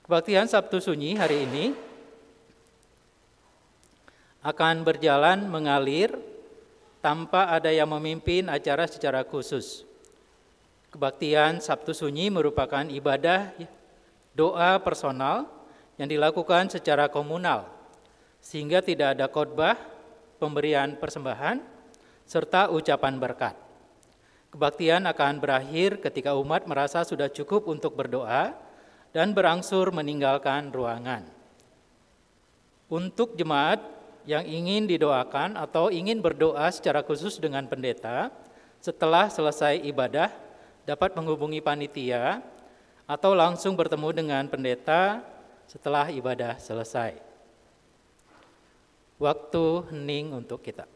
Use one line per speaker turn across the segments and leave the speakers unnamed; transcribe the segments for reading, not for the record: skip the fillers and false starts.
Kebaktian Sabtu Sunyi hari ini akan berjalan mengalir tanpa ada yang memimpin acara secara khusus. Kebaktian Sabtu Sunyi merupakan ibadah doa personal yang dilakukan secara komunal, sehingga tidak ada khotbah, pemberian persembahan, serta ucapan berkat. Kebaktian akan berakhir ketika umat merasa sudah cukup untuk berdoa dan berangsur meninggalkan ruangan. Untuk jemaat yang ingin didoakan atau ingin berdoa secara khusus dengan pendeta, setelah selesai ibadah dapat menghubungi panitia atau langsung bertemu dengan pendeta setelah ibadah selesai. Waktu hening untuk kita.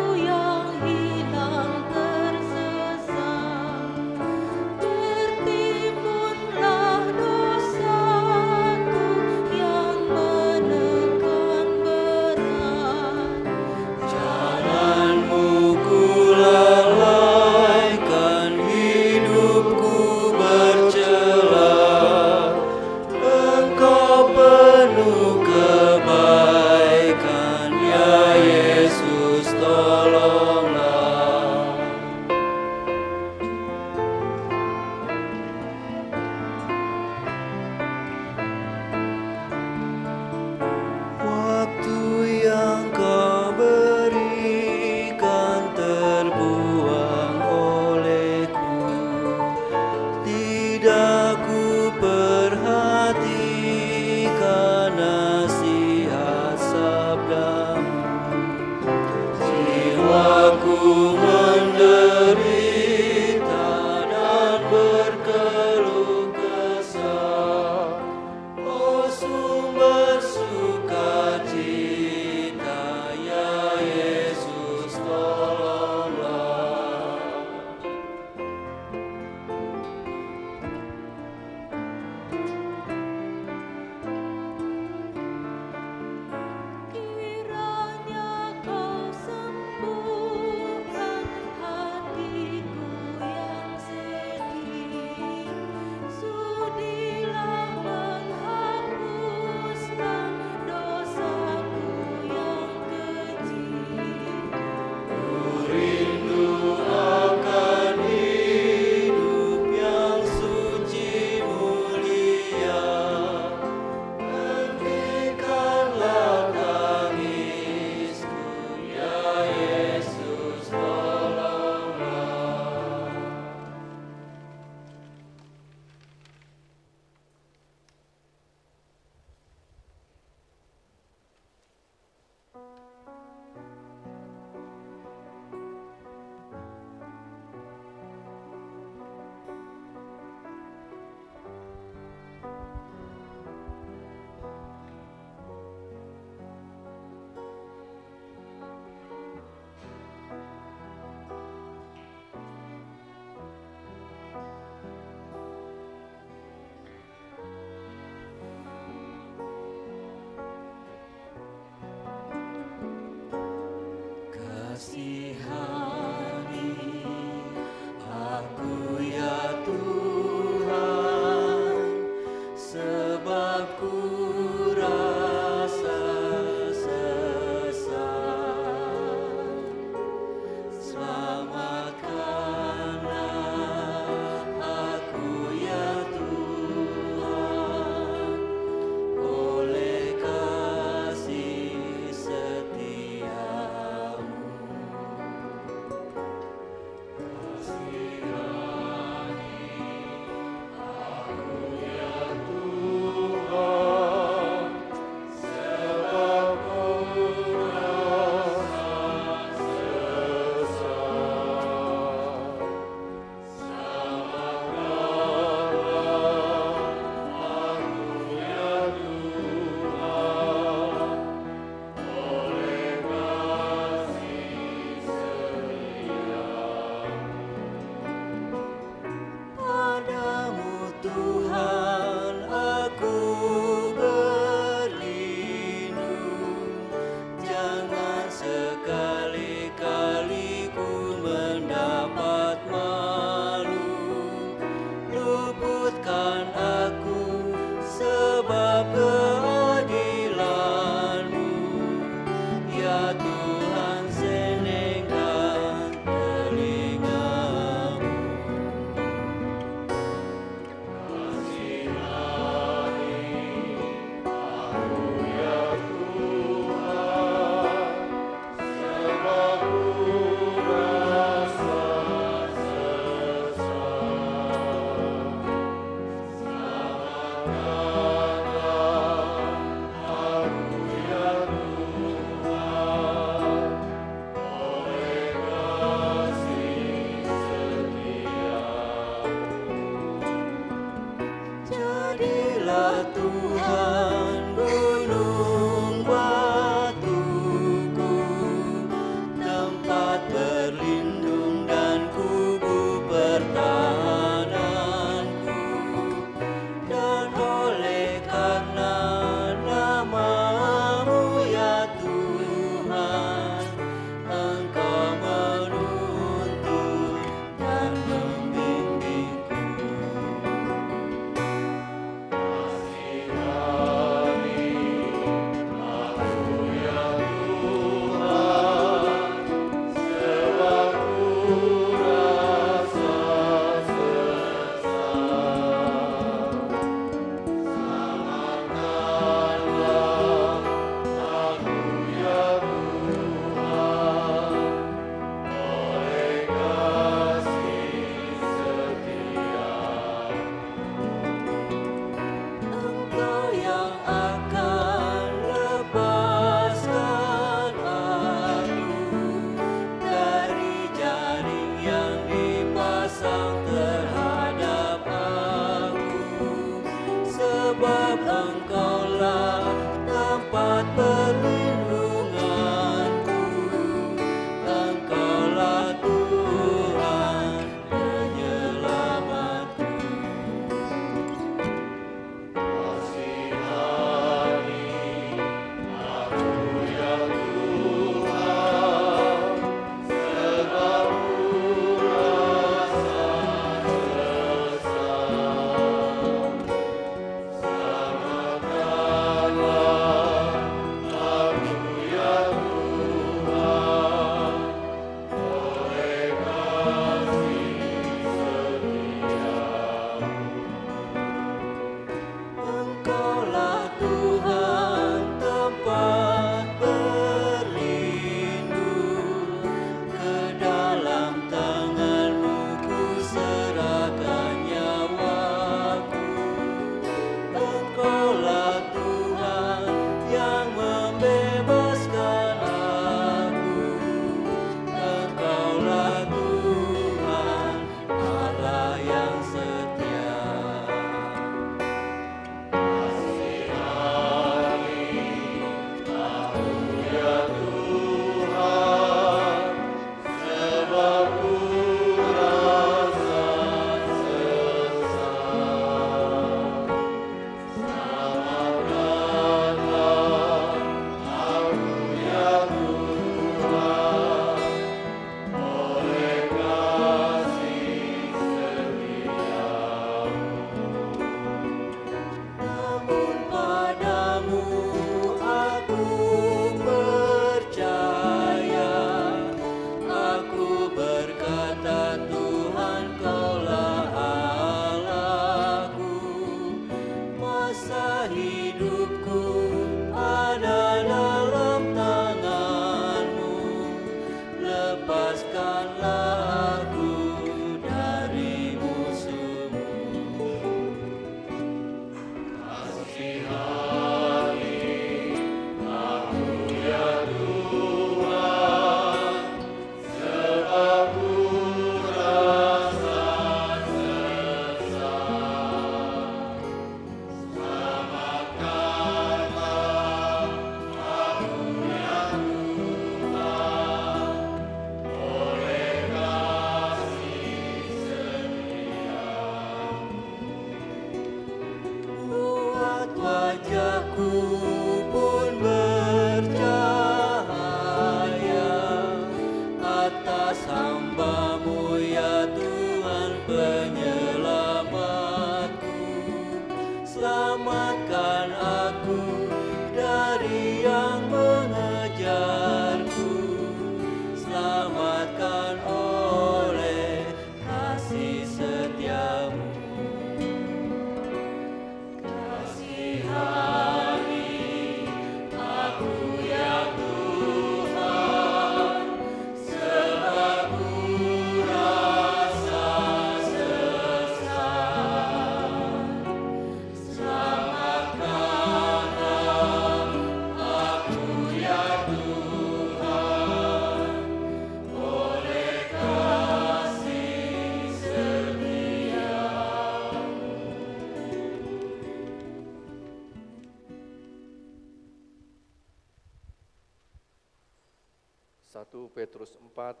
1 Petrus 4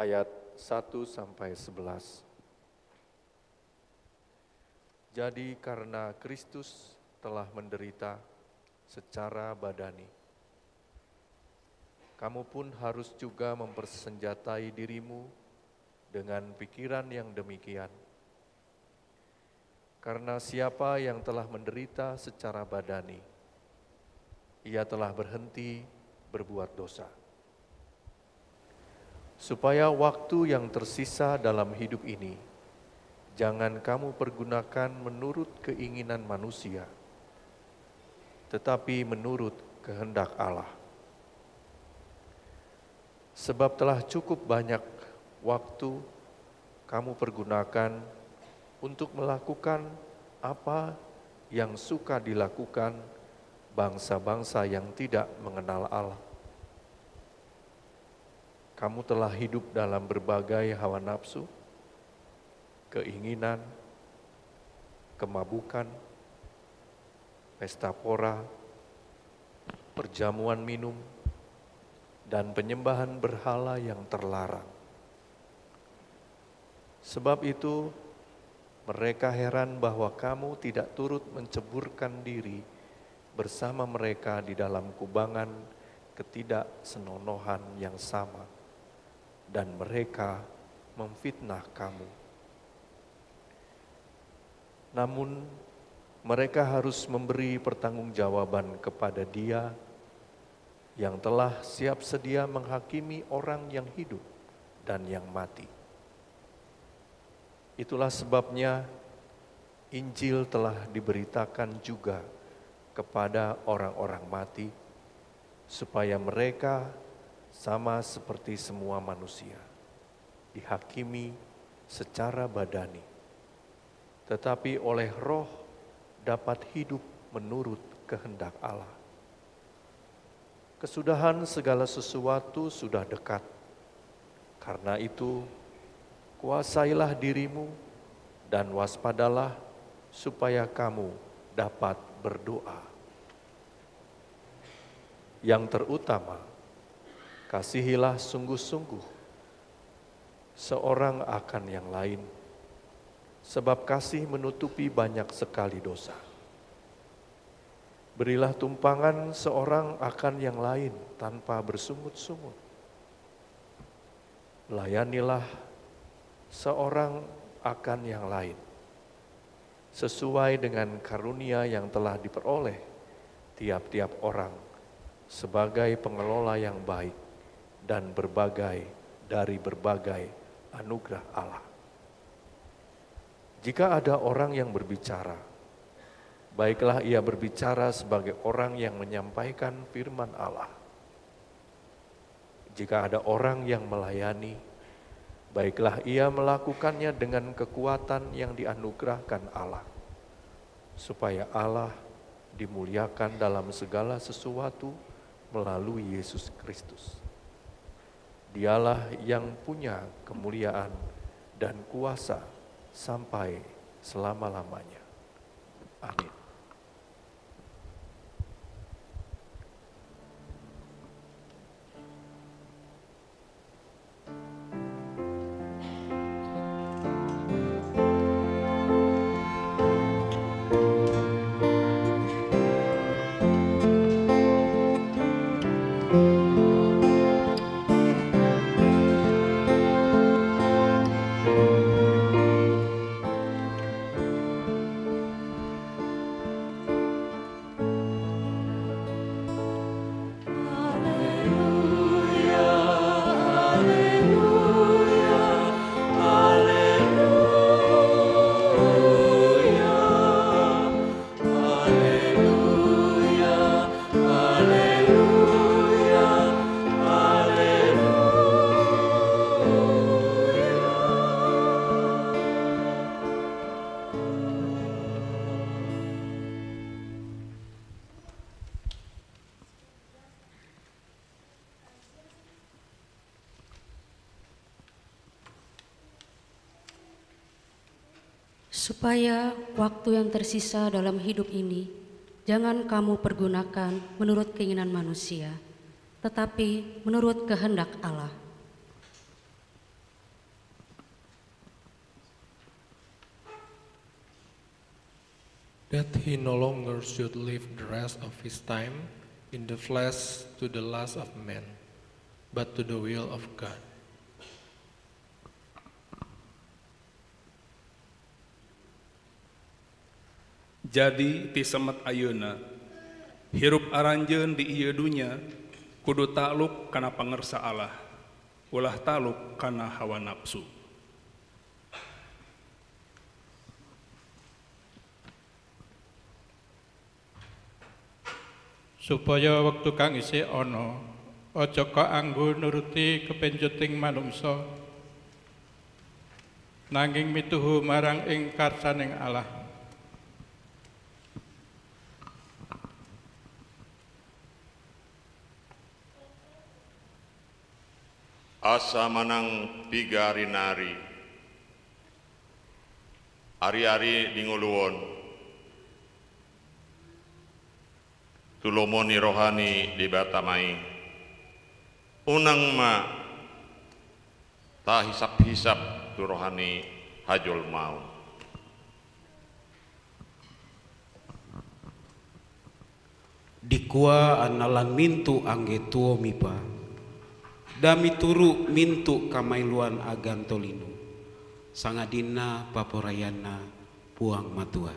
ayat 1-11. Jadi karena Kristus telah menderita secara badani, kamu pun harus juga mempersenjatai dirimu dengan pikiran yang demikian. Karena siapa yang telah menderita secara badani, ia telah berhenti berbuat dosa. Supaya waktu yang tersisa dalam hidup ini, jangan kamu pergunakan menurut keinginan manusia, tetapi menurut kehendak Allah. Sebab telah cukup banyak waktu kamu pergunakan untuk melakukan apa yang suka dilakukan bangsa-bangsa yang tidak mengenal Allah. Kamu telah hidup dalam berbagai hawa nafsu, keinginan, kemabukan, pesta pora, perjamuan minum, dan penyembahan berhala yang terlarang. Sebab itu, mereka heran bahwa kamu tidak turut menceburkan diri bersama mereka di dalam kubangan ketidaksenonohan yang sama, dan mereka memfitnah kamu. Namun, mereka harus memberi pertanggungjawaban kepada Dia yang telah siap sedia menghakimi orang yang hidup dan yang mati. Itulah sebabnya Injil telah diberitakan juga kepada orang-orang mati, supaya mereka sama seperti semua manusia, dihakimi secara badani, tetapi oleh Roh dapat hidup menurut kehendak Allah. Kesudahan segala sesuatu sudah dekat. Karena itu, kuasailah dirimu dan waspadalah supaya kamu dapat berdoa. Yang terutama, kasihilah sungguh-sungguh seorang akan yang lain, sebab kasih menutupi banyak sekali dosa. Berilah tumpangan seorang akan yang lain tanpa bersungut-sungut. Layanilah seorang akan yang lain sesuai dengan karunia yang telah diperoleh tiap-tiap orang sebagai pengelola yang baik dan dari berbagai anugerah Allah. Jika ada orang yang berbicara, baiklah ia berbicara sebagai orang yang menyampaikan firman Allah. Jika ada orang yang melayani, baiklah ia melakukannya dengan kekuatan yang dianugerahkan Allah, supaya Allah dimuliakan dalam segala sesuatu melalui Yesus Kristus. Dialah yang punya kemuliaan dan kuasa sampai selama-lamanya. Amin.
Supaya waktu yang tersisa dalam hidup ini, jangan kamu pergunakan menurut keinginan manusia, tetapi menurut kehendak Allah.
That he no longer should live the rest of his time in the flesh to the lust of men, but to the will of God.
Jadi ti semet ayeuna hirup aranjeun di ieu dunya kudu takluk kana pangersa Allah, ulah takluk kana hawa nafsu.
Supaya wektu kang isih ana aja kaanggo nuruti kepenjuting manungsa, nanging mituhu marang ing karsaning Allah.
Asa manang pigarinari, ari-ari dinguluon, tulomoni rohani di batamai, unang ma tak hisap-hisap tu rohani hajul mau.
Dikua analan mintu angge tuo mipa, dami turu mintu kamailuan agantolinu, sangadina paporayana puang matua.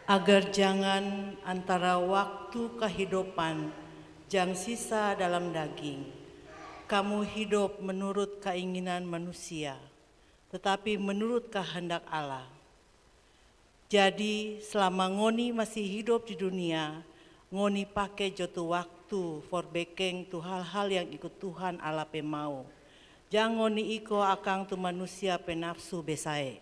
Agar jangan antara waktu kehidupan jang sisa dalam daging, kamu hidup menurut keinginan manusia, tetapi menurut kehendak Allah. Jadi selama ngoni masih hidup di dunia, ngoni pakai jotu waktu for bekeng tu hal-hal yang ikut Tuhan Allah pe mau. Jangan ngoni iko akang tu manusia pe nafsu besae.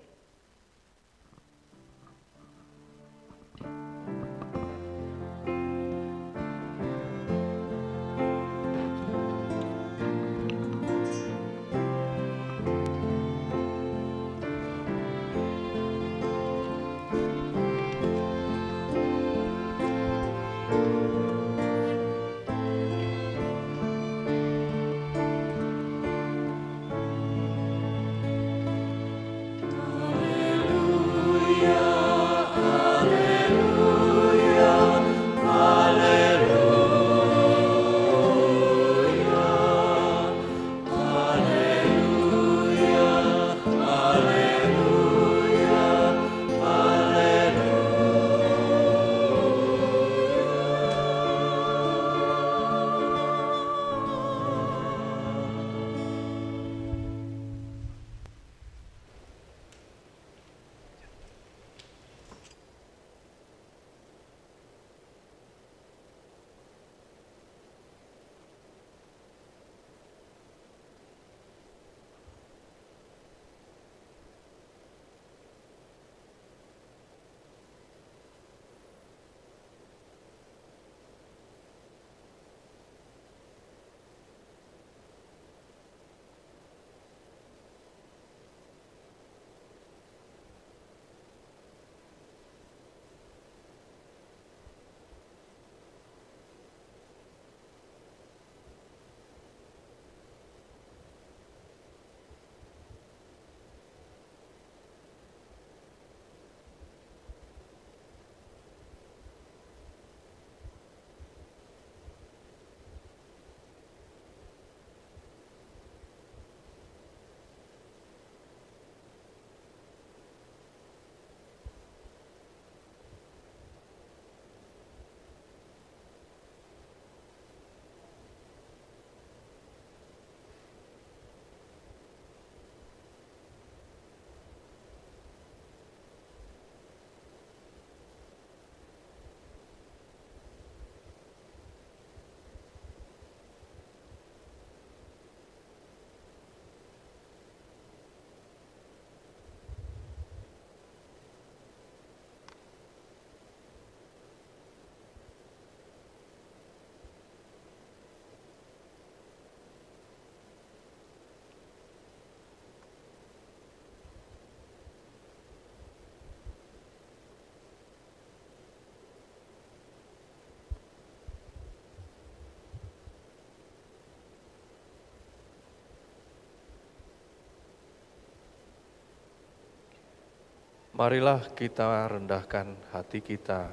Marilah kita rendahkan hati kita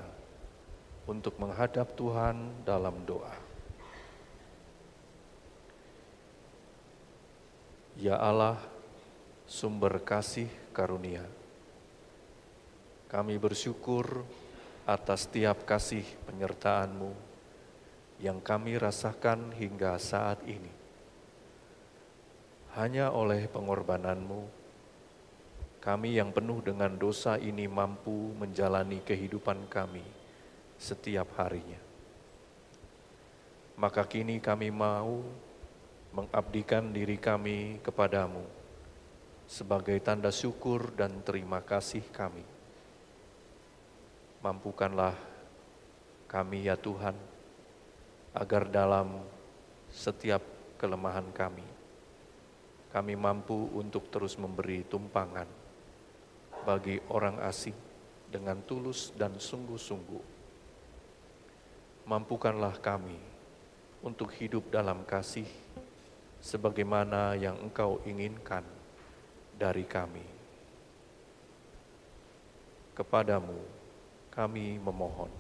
untuk menghadap Tuhan dalam doa. Ya Allah, sumber kasih karunia, kami bersyukur atas setiap kasih penyertaan-Mu yang kami rasakan hingga saat ini. Hanya oleh pengorbanan-Mu, kami yang penuh dengan dosa ini mampu menjalani kehidupan kami setiap harinya. Maka kini kami mau mengabdikan diri kami kepadamu sebagai tanda syukur dan terima kasih kami. Mampukanlah kami ya Tuhan, agar dalam setiap kelemahan kami mampu untuk terus memberi tumpangan bagi orang asing dengan tulus dan sungguh-sungguh. Mampukanlah kami untuk hidup dalam kasih sebagaimana yang Engkau inginkan dari kami. Kepadamu kami memohon.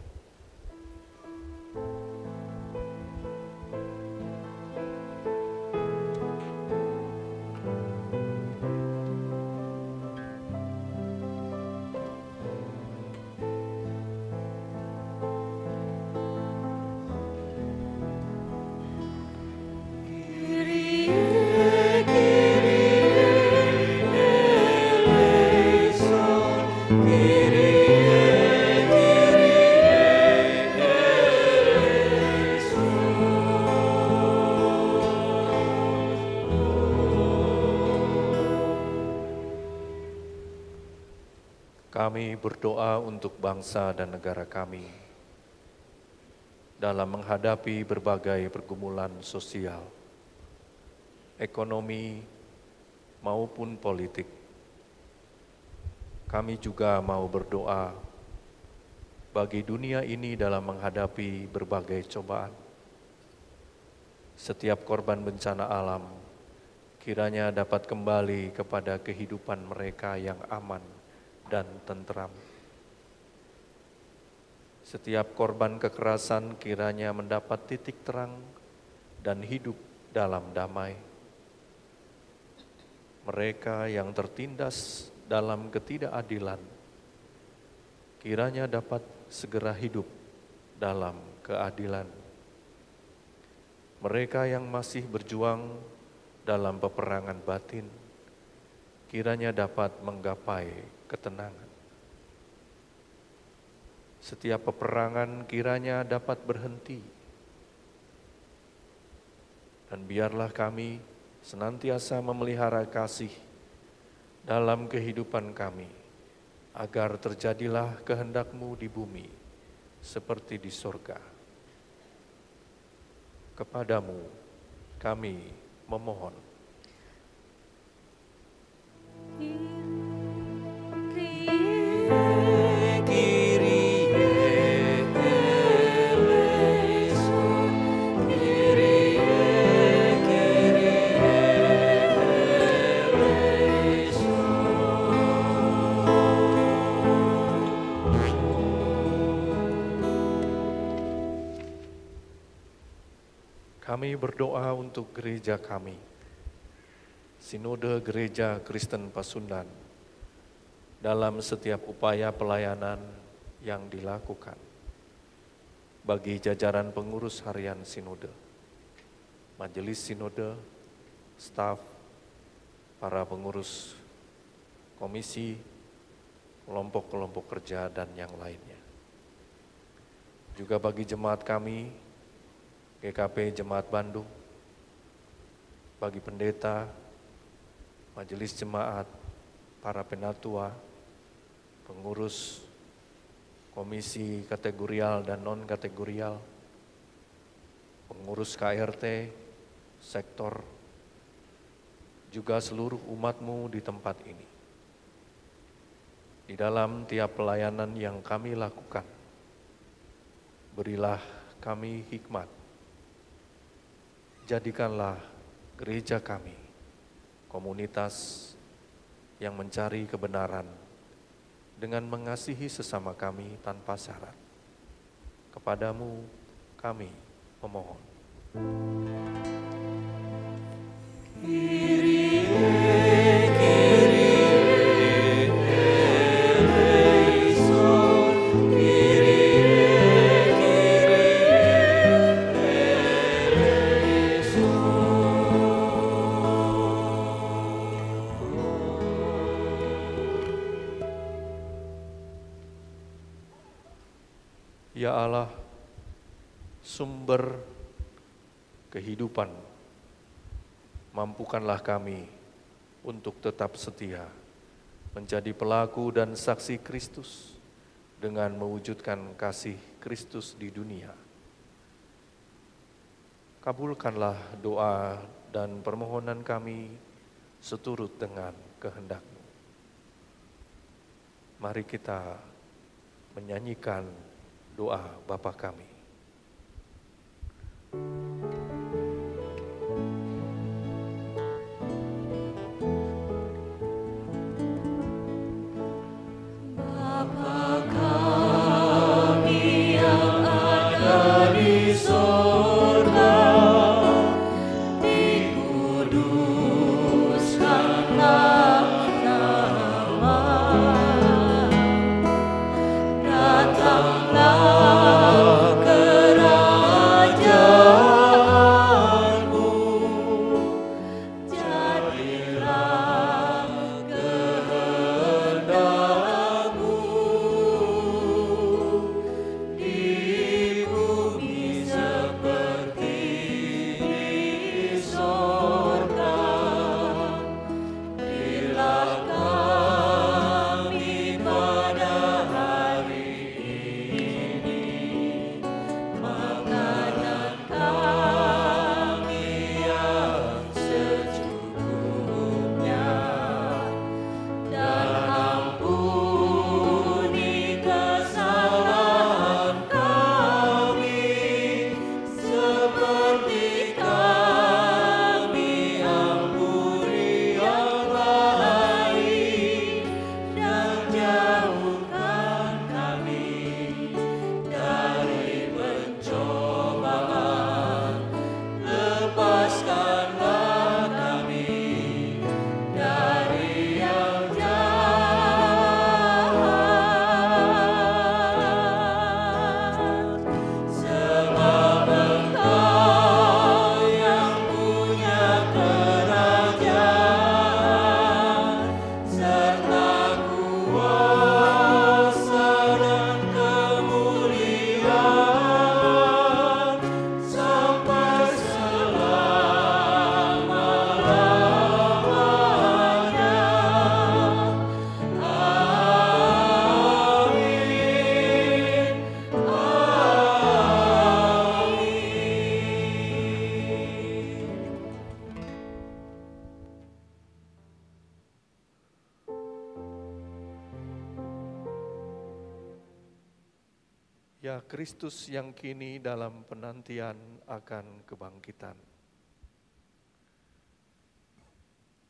Kami berdoa untuk bangsa dan negara kami dalam menghadapi berbagai pergumulan sosial, ekonomi, maupun politik. Kami juga mau berdoa bagi dunia ini dalam menghadapi berbagai cobaan. Setiap korban bencana alam kiranya dapat kembali kepada kehidupan mereka yang aman dan tentram. Setiap korban kekerasan kiranya mendapat titik terang dan hidup dalam damai. Mereka yang tertindas dalam ketidakadilan kiranya dapat segera hidup dalam keadilan. Mereka yang masih berjuang dalam peperangan batin kiranya dapat menggapai ketenangan. Setiap peperangan kiranya dapat berhenti. Dan biarlah kami senantiasa memelihara kasih dalam kehidupan kami, agar terjadilah kehendak-Mu di bumi seperti di sorga. Kepadamu kami memohon. Kami berdoa untuk gereja kami, Sinode Gereja Kristen Pasundan, dalam setiap upaya pelayanan yang dilakukan bagi jajaran pengurus harian Sinode, majelis Sinode, staf, para pengurus komisi, kelompok-kelompok kerja, dan yang lainnya. Juga bagi jemaat kami, GKP Jemaat Bandung, bagi pendeta, majelis jemaat, para penatua, pengurus komisi kategorial dan non-kategorial, pengurus KRT, sektor, juga seluruh umat-Mu di tempat ini. Di dalam tiap pelayanan yang kami lakukan, berilah kami hikmat. Jadikanlah gereja kami komunitas yang mencari kebenaran dengan mengasihi sesama kami tanpa syarat. Kepadamu kami memohon. Ya Allah, sumber kehidupan, mampukanlah kami untuk tetap setia, menjadi pelaku dan saksi Kristus dengan mewujudkan kasih Kristus di dunia. Kabulkanlah doa dan permohonan kami seturut dengan kehendak-Mu. Mari kita menyanyikan doa Bapa kami. Ya Kristus yang kini dalam penantian akan kebangkitan,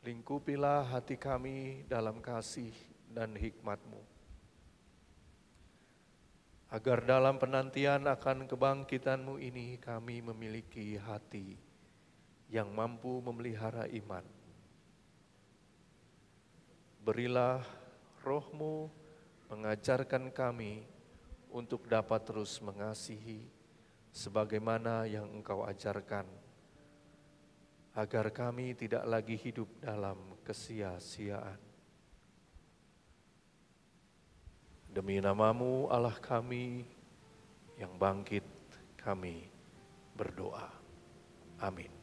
lingkupilah hati kami dalam kasih dan hikmat-Mu, agar dalam penantian akan kebangkitan-Mu ini kami memiliki hati yang mampu memelihara iman. Berilah Roh-Mu mengajarkan kami untuk dapat terus mengasihi sebagaimana yang Engkau ajarkan, agar kami tidak lagi hidup dalam kesia-siaan. Demi nama-Mu Allah kami yang bangkit, kami berdoa. Amin.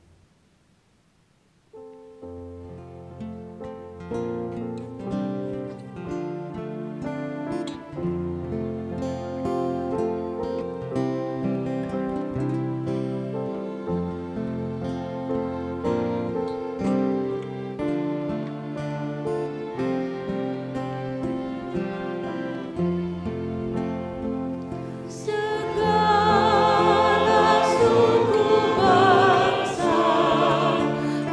Bangsa,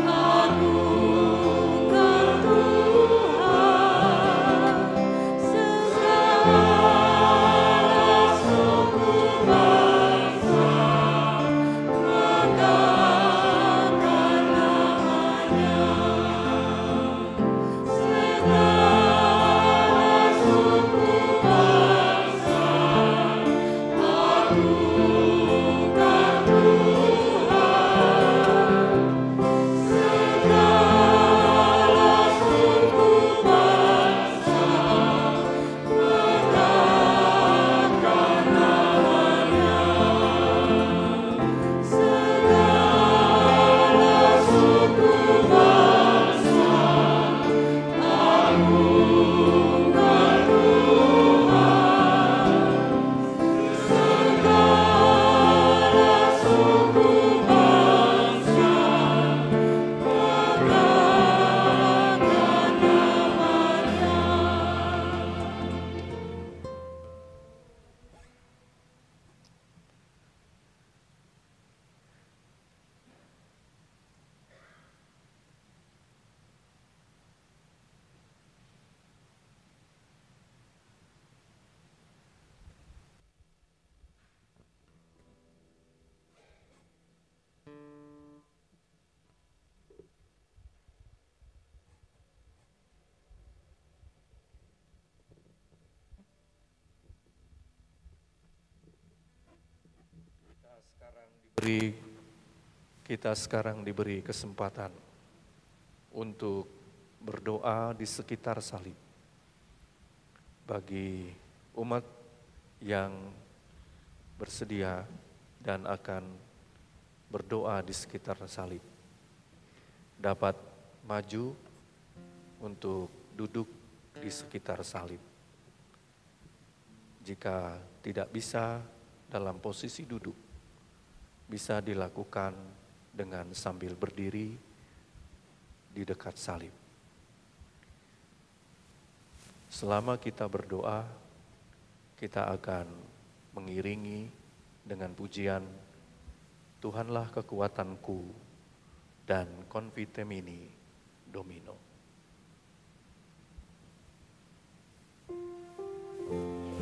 agungkan Tuhan.
kita sekarang diberi kesempatan untuk berdoa di sekitar salib. Bagi umat yang bersedia dan akan berdoa di sekitar salib, dapat maju untuk duduk di sekitar salib. Jika tidak bisa dalam posisi duduk, bisa dilakukan dengan sambil berdiri di dekat salib. Selama kita berdoa, kita akan mengiringi dengan pujian Tuhanlah kekuatanku dan Confitemini Domino.
Haleluya.